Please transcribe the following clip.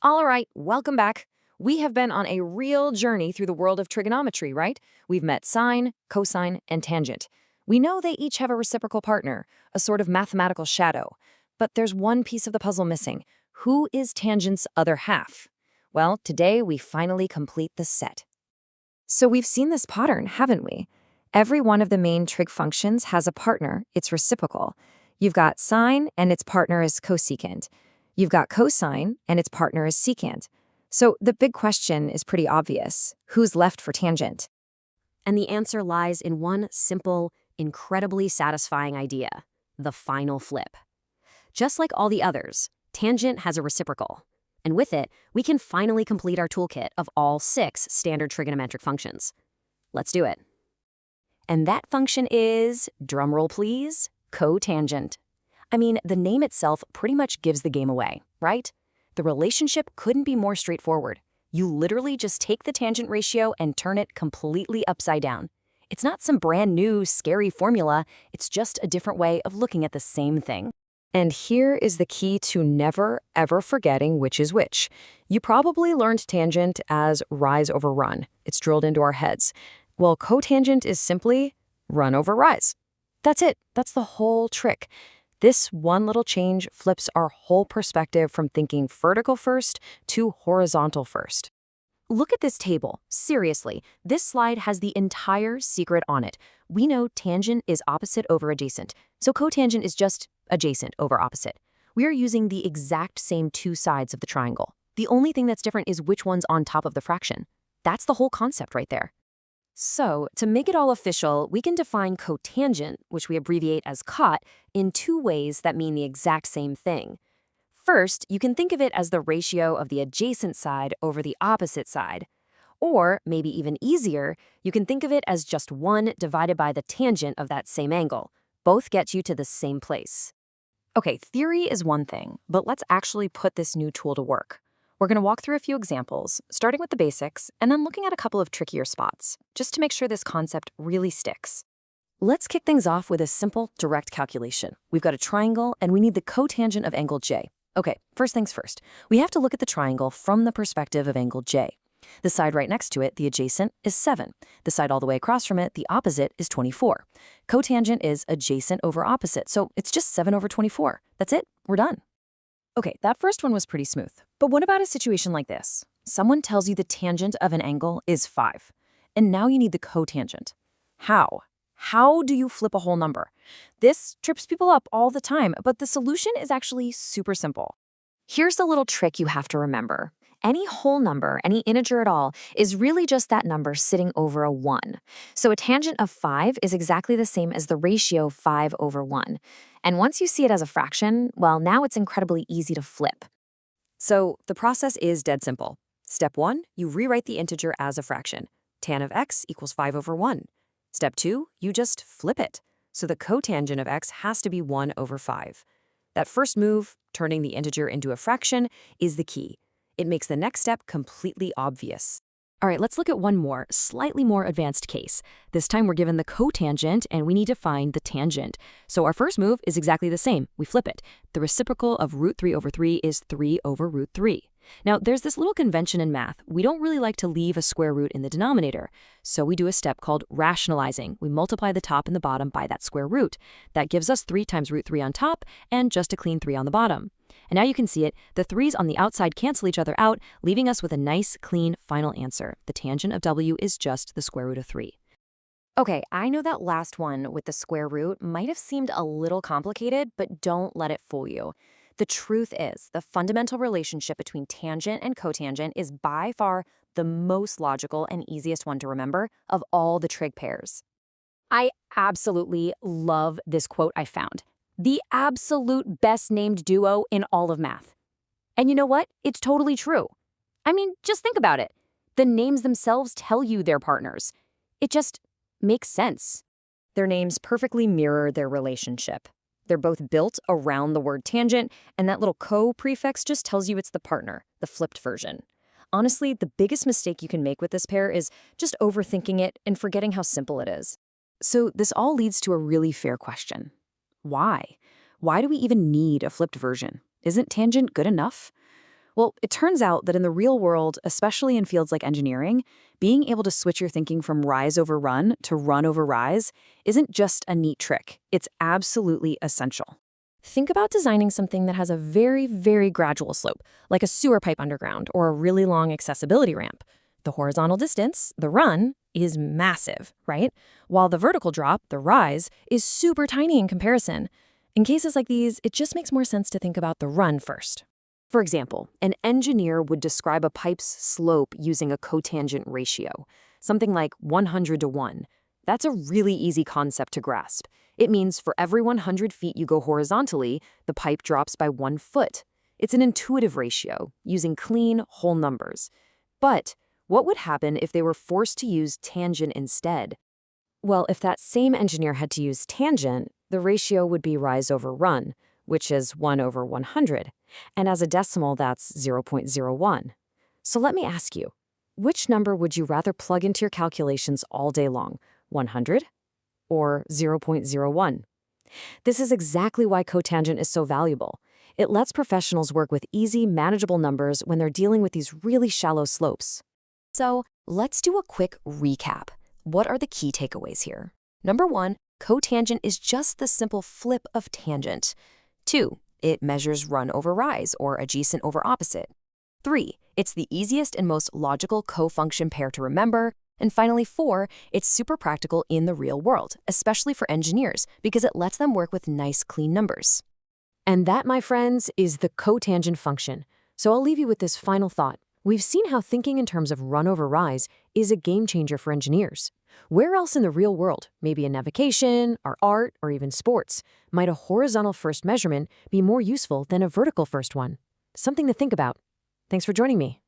All right, welcome back. We have been on a real journey through the world of trigonometry, right? We've met sine, cosine, and tangent. We know they each have a reciprocal partner, a sort of mathematical shadow. But there's one piece of the puzzle missing. Who is tangent's other half? Well, today we finally complete the set. So we've seen this pattern, haven't we? Every one of the main trig functions has a partner, it's reciprocal. You've got sine, and its partner is cosecant. You've got cosine, and its partner is secant. So the big question is pretty obvious. Who's left for tangent? And the answer lies in one simple, incredibly satisfying idea: the final flip. Just like all the others, tangent has a reciprocal. And with it, we can finally complete our toolkit of all 6 standard trigonometric functions. Let's do it. And that function is, drumroll please, cotangent. I mean, the name itself pretty much gives the game away, right? The relationship couldn't be more straightforward. You literally just take the tangent ratio and turn it completely upside down. It's not some brand new, scary formula, it's just a different way of looking at the same thing. And here is the key to never, ever forgetting which is which. You probably learned tangent as rise over run. It's drilled into our heads. Well, cotangent is simply run over rise. That's it. That's the whole trick. This one little change flips our whole perspective from thinking vertical first to horizontal first. Look at this table. Seriously, this slide has the entire secret on it. We know tangent is opposite over adjacent, so cotangent is just adjacent over opposite. We are using the exact same 2 sides of the triangle. The only thing that's different is which one's on top of the fraction. That's the whole concept right there. So, to make it all official, we can define cotangent, which we abbreviate as cot, in 2 ways that mean the exact same thing. First, you can think of it as the ratio of the adjacent side over the opposite side. Or, maybe even easier, you can think of it as just 1 divided by the tangent of that same angle. Both get you to the same place. Okay, theory is one thing, but let's actually put this new tool to work. We're going to walk through a few examples, starting with the basics, and then looking at a couple of trickier spots, just to make sure this concept really sticks. Let's kick things off with a simple, direct calculation. We've got a triangle, and we need the cotangent of angle J. Okay, first things first. We have to look at the triangle from the perspective of angle J. The side right next to it, the adjacent, is 7. The side all the way across from it, the opposite, is 24. Cotangent is adjacent over opposite, so it's just 7 over 24. That's it. We're done. Okay, that first one was pretty smooth. But what about a situation like this? Someone tells you the tangent of an angle is 5, and now you need the cotangent. How? How do you flip a whole number? This trips people up all the time, but the solution is actually super simple. Here's the little trick you have to remember. Any whole number, any integer at all, is really just that number sitting over a 1. So a tangent of 5 is exactly the same as the ratio 5 over 1. And once you see it as a fraction, well, now it's incredibly easy to flip. So the process is dead simple. Step 1, you rewrite the integer as a fraction. Tan of x equals 5 over 1. Step 2, you just flip it. So the cotangent of x has to be 1 over 5. That first move, turning the integer into a fraction, is the key. It makes the next step completely obvious. All right, let's look at one more, slightly more advanced case. This time we're given the cotangent and we need to find the tangent. So our first move is exactly the same. We flip it. The reciprocal of root 3 over 3 is 3 over root 3. Now, there's this little convention in math. We don't really like to leave a square root in the denominator. So we do a step called rationalizing. We multiply the top and the bottom by that square root. That gives us 3 times root 3 on top and just a clean 3 on the bottom. And now you can see it, the 3's on the outside cancel each other out, leaving us with a nice, clean final answer. The tangent of w is just the square root of 3. Okay, I know that last one with the square root might have seemed a little complicated, but don't let it fool you. The truth is, the fundamental relationship between tangent and cotangent is by far the most logical and easiest one to remember of all the trig pairs. I absolutely love this quote I found. The absolute best named duo in all of math. And you know what? It's totally true. I mean, just think about it. The names themselves tell you they're partners. It just makes sense. Their names perfectly mirror their relationship. They're both built around the word tangent, and that little co prefix just tells you it's the partner, the flipped version. Honestly, the biggest mistake you can make with this pair is just overthinking it and forgetting how simple it is. So this all leads to a really fair question. Why? Why do we even need a flipped version? Isn't tangent good enough? Well, it turns out that in the real world, especially in fields like engineering, being able to switch your thinking from rise over run to run over rise isn't just a neat trick. It's absolutely essential. Think about designing something that has a very, very gradual slope, like a sewer pipe underground or a really long accessibility ramp. The horizontal distance, the run, is massive, right? While the vertical drop, the rise, is super tiny in comparison. In cases like these, it just makes more sense to think about the run first. For example, an engineer would describe a pipe's slope using a cotangent ratio, something like 100 to 1. That's a really easy concept to grasp. It means for every 100 feet you go horizontally, the pipe drops by 1 foot. It's an intuitive ratio, using clean, whole numbers. But what would happen if they were forced to use tangent instead? Well, if that same engineer had to use tangent, the ratio would be rise over run, which is 1 over 100. And as a decimal, that's 0.01. So let me ask you, which number would you rather plug into your calculations all day long, 100 or 0.01? This is exactly why cotangent is so valuable. It lets professionals work with easy, manageable numbers when they're dealing with these really shallow slopes. So let's do a quick recap. What are the key takeaways here? Number 1, cotangent is just the simple flip of tangent. 2, it measures run over rise, or adjacent over opposite. 3, it's the easiest and most logical co-function pair to remember. And finally, 4, it's super practical in the real world, especially for engineers, because it lets them work with nice, clean numbers. And that, my friends, is the cotangent function. So I'll leave you with this final thought. We've seen how thinking in terms of run over rise is a game changer for engineers. Where else in the real world, maybe in navigation, or art, or even sports, might a horizontal first measurement be more useful than a vertical first one? Something to think about. Thanks for joining me.